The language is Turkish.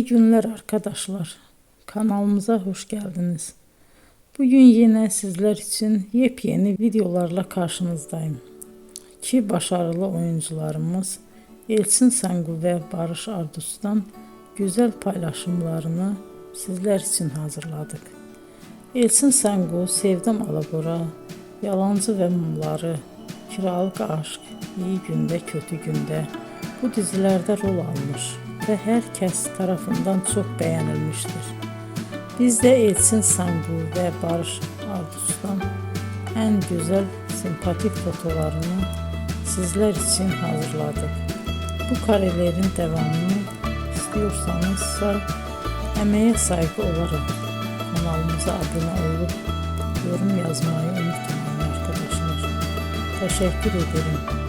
İyi günler arkadaşlar. Kanalımıza hoş geldiniz. Bugün yine sizler için yepyeni videolarla karşınızdayım. İki başarılı oyuncularımız Elçin Sangu ve Barış Ardus'tan güzel paylaşımlarını sizler için hazırladık. Elçin Sangu, Sevdim Alabora, Yalancı ve Mumları, Kiralık Aşk, İyi Günde Kötü Günde bu dizilerde rol almış ve herkes tarafından çok beğenilmiştir. Biz de Elçin Sangu ve Barış Ardus'tan en güzel sempatik fotolarını sizler için hazırladık. Bu karelerin devamını istiyorsanız emeğe saygı olarak kanalımıza abone olup yorum yazmayı unutmayın arkadaşlar. Teşekkür ederim.